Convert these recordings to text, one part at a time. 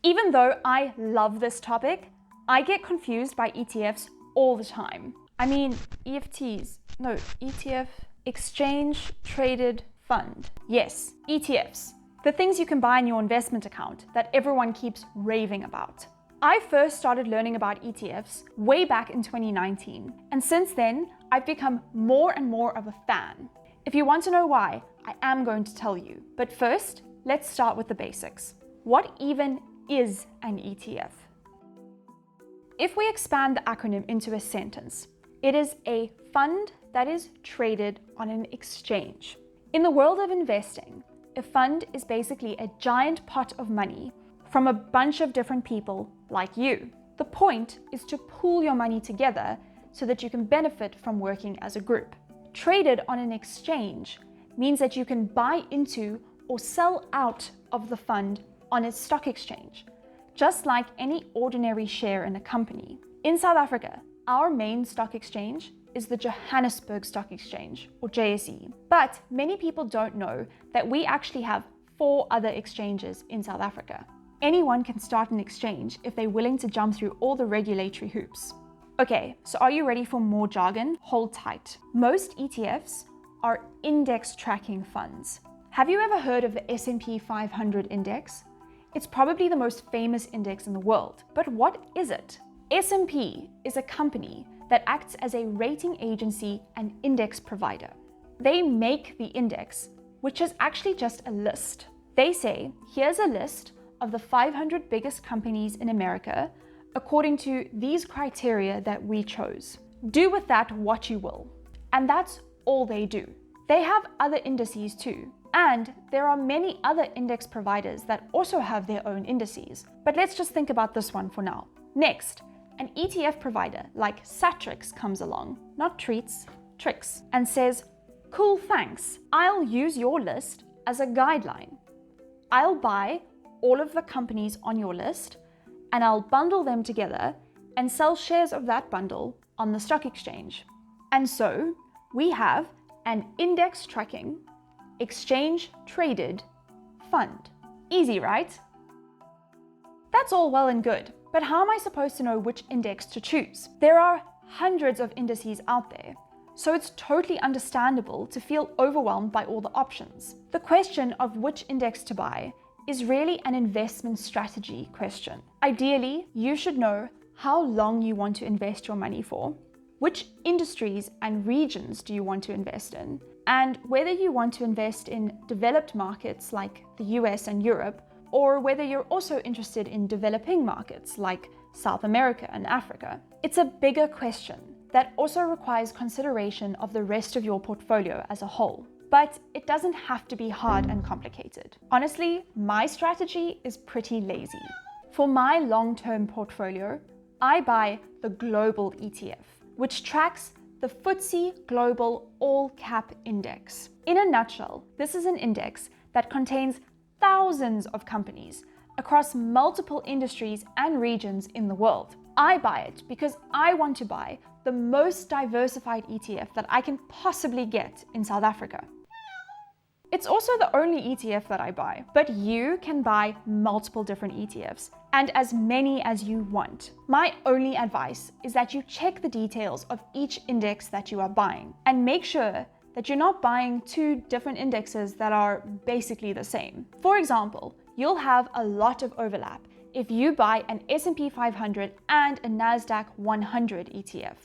Even though I love this topic, I get confused by ETFs all the time. I mean, ETF, Exchange Traded Fund. Yes, ETFs. The things you can buy in your investment account that everyone keeps raving about. I first started learning about ETFs way back in 2019, and since then, I've become more and more of a fan. If you want to know why, I am going to tell you. But first, let's start with the basics. What even is an ETF? If we expand the acronym into a sentence, it is a fund that is traded on an exchange. In the world of investing, a fund is basically a giant pot of money from a bunch of different people like you. The point is to pool your money together so that you can benefit from working as a group. Traded on an exchange means that you can buy into or sell out of the fund on a stock exchange, just like any ordinary share in a company. In South Africa, our main stock exchange is the Johannesburg Stock Exchange, or JSE. But many people don't know that we actually have 4 other exchanges in South Africa. Anyone can start an exchange if they're willing to jump through all the regulatory hoops. Okay, so are you ready for more jargon? Hold tight. Most ETFs are index tracking funds. Have you ever heard of the S&P 500 index? It's probably the most famous index in the world. But what is it? S&P is a company that acts as a rating agency and index provider. They make the index, which is actually just a list. They say, here's a list of the 500 biggest companies in America according to these criteria that we chose. Do with that what you will. And that's all they do. They have other indices too. And there are many other index providers that also have their own indices. But let's just think about this one for now. Next, an ETF provider like Satrix comes along, not treats, tricks, and says, cool, thanks. I'll use your list as a guideline. I'll buy all of the companies on your list and I'll bundle them together and sell shares of that bundle on the stock exchange. And so we have an index tracking, exchange traded fund. Easy, right? That's all well and good, but how am I supposed to know which index to choose? There are hundreds of indices out there, so it's totally understandable to feel overwhelmed by all the options. The question of which index to buy is really an investment strategy question. Ideally, you should know how long you want to invest your money for, which industries and regions do you want to invest in, and whether you want to invest in developed markets like the US and Europe, or whether you're also interested in developing markets like South America and Africa. It's a bigger question that also requires consideration of the rest of your portfolio as a whole. But it doesn't have to be hard and complicated. Honestly, my strategy is pretty lazy. For my long-term portfolio, I buy the global ETF, which tracks the FTSE Global All Cap Index. In a nutshell, this is an index that contains thousands of companies across multiple industries and regions in the world. I buy it because I want to buy the most diversified ETF that I can possibly get in South Africa. It's also the only ETF that I buy, but you can buy multiple different ETFs and as many as you want. My only advice is that you check the details of each index that you are buying and make sure that you're not buying 2 different indexes that are basically the same. For example, you'll have a lot of overlap if you buy an S&P 500 and a NASDAQ 100 ETF,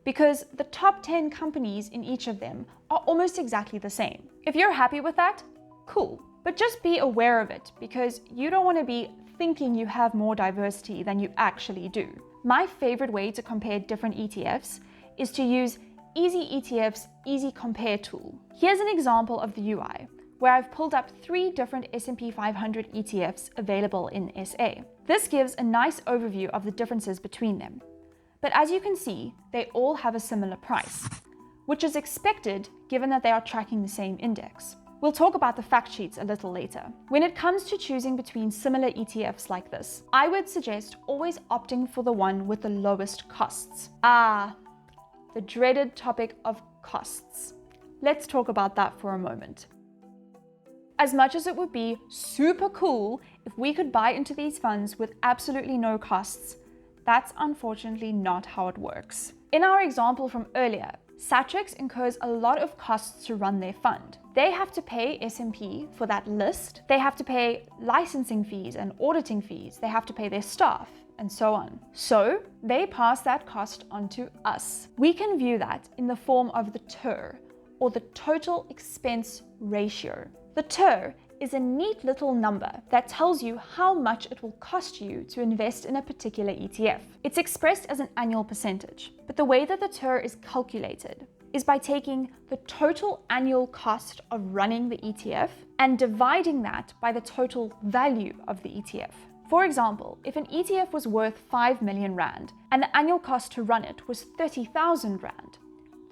because the top 10 companies in each of them are almost exactly the same. If you're happy with that, cool. But just be aware of it because you don't want to be thinking you have more diversity than you actually do. My favorite way to compare different ETFs is to use Easy ETF's Easy Compare tool. Here's an example of the UI, where I've pulled up 3 different S&P 500 ETFs available in SA. This gives a nice overview of the differences between them. But as you can see, they all have a similar price, which is expected given that they are tracking the same index. We'll talk about the fact sheets a little later. When it comes to choosing between similar ETFs like this, I would suggest always opting for the one with the lowest costs. The dreaded topic of costs. Let's talk about that for a moment. As much as it would be super cool if we could buy into these funds with absolutely no costs, that's unfortunately not how it works. In our example from earlier, Satrix incurs a lot of costs to run their fund. They have to pay S&P for that list, they have to pay licensing fees and auditing fees, they have to pay their staff, and so on. So they pass that cost on to us. We can view that in the form of the TER, or the total expense ratio. The TER is a neat little number that tells you how much it will cost you to invest in a particular ETF. It's expressed as an annual percentage, but the way that the TER is calculated is by taking the total annual cost of running the ETF and dividing that by the total value of the ETF. For example, if an ETF was worth 5 million Rand and the annual cost to run it was 30,000 Rand,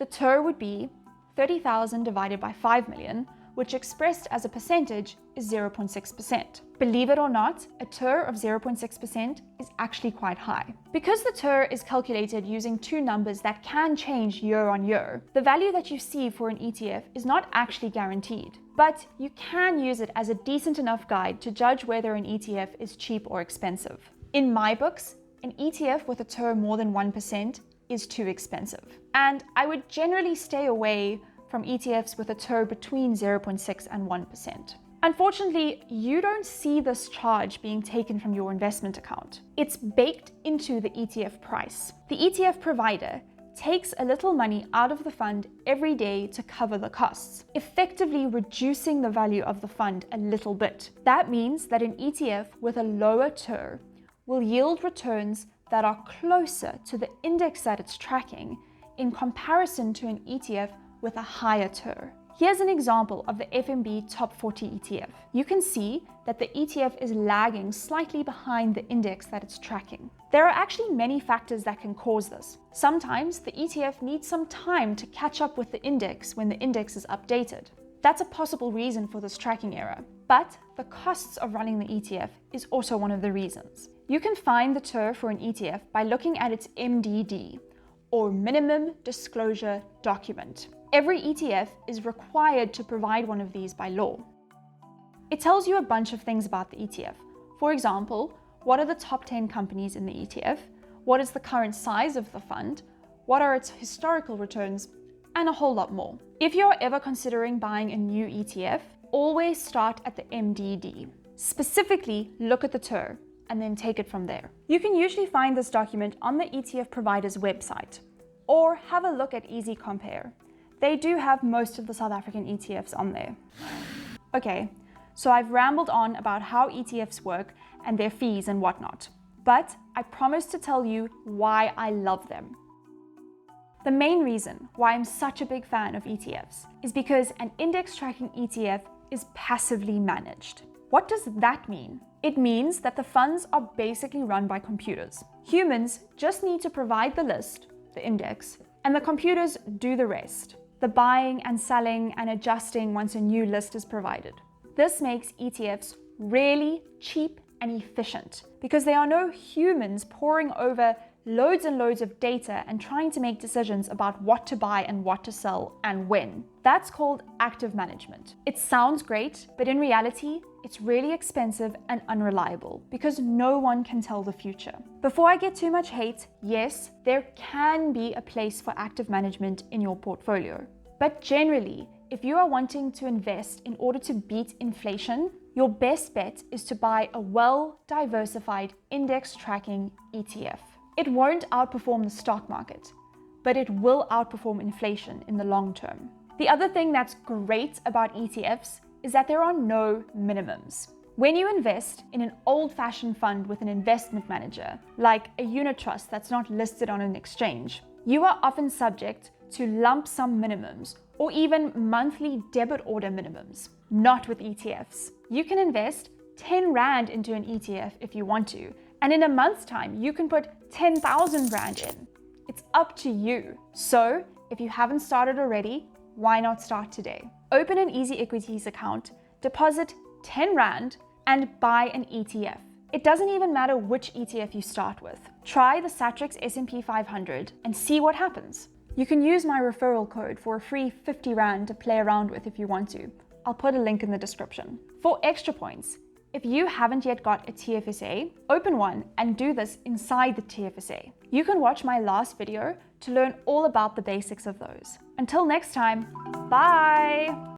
the TER would be 30,000 divided by 5 million, which expressed as a percentage is 0.6%. Believe it or not, a TER of 0.6% is actually quite high. Because the TER is calculated using two numbers that can change year on year, the value that you see for an ETF is not actually guaranteed, but you can use it as a decent enough guide to judge whether an ETF is cheap or expensive. In my books, an ETF with a TER more than 1% is too expensive, and I would generally stay away from ETFs with a TER between 0.6 and 1%. Unfortunately, you don't see this charge being taken from your investment account. It's baked into the ETF price. The ETF provider takes a little money out of the fund every day to cover the costs, effectively reducing the value of the fund a little bit. That means that an ETF with a lower TER will yield returns that are closer to the index that it's tracking in comparison to an ETF with a higher TER. Here's an example of the FMB Top 40 ETF. You can see that the ETF is lagging slightly behind the index that it's tracking. There are actually many factors that can cause this. Sometimes the ETF needs some time to catch up with the index when the index is updated. That's a possible reason for this tracking error. But the costs of running the ETF is also one of the reasons. You can find the TER for an ETF by looking at its MDD, or Minimum Disclosure Document. Every ETF is required to provide one of these by law. It tells you a bunch of things about the ETF. For example, what are the top 10 companies in the ETF? What is the current size of the fund? What are its historical returns? And a whole lot more. If you're ever considering buying a new ETF, always start at the MDD. Specifically, look at the TER and then take it from there. You can usually find this document on the ETF provider's website, or have a look at Easy Compare. They do have most of the South African ETFs on there. Okay, so I've rambled on about how ETFs work and their fees and whatnot, but I promise to tell you why I love them. The main reason why I'm such a big fan of ETFs is because an index tracking ETF is passively managed. What does that mean? It means that the funds are basically run by computers. Humans just need to provide the list, the index, and the computers do the rest, the buying and selling and adjusting once a new list is provided. This makes ETFs really cheap and efficient because there are no humans poring over loads and loads of data and trying to make decisions about what to buy and what to sell and when. That's called active management. It sounds great, but in reality, it's really expensive and unreliable because no one can tell the future. Before I get too much hate, yes, there can be a place for active management in your portfolio. But generally, if you are wanting to invest in order to beat inflation, your best bet is to buy a well-diversified index tracking ETF. It won't outperform the stock market, but it will outperform inflation in the long term. The other thing that's great about ETFs is that there are no minimums. When you invest in an old-fashioned fund with an investment manager, like a unit trust that's not listed on an exchange, you are often subject to lump sum minimums or even monthly debit order minimums. Not with ETFs. You can invest 10 Rand into an ETF if you want to, and in a month's time, you can put 10,000 Rand in. It's up to you. So if you haven't started already, why not start today? Open an Easy Equities account, deposit 10 Rand, and buy an ETF. It doesn't even matter which ETF you start with. Try the Satrix S&P 500 and see what happens. You can use my referral code for a free 50 Rand to play around with if you want to. I'll put a link in the description. For extra points, If you haven't yet got a TFSA, open one and do this inside the TFSA. You can watch my last video to learn all about the basics of those. Until next time, bye!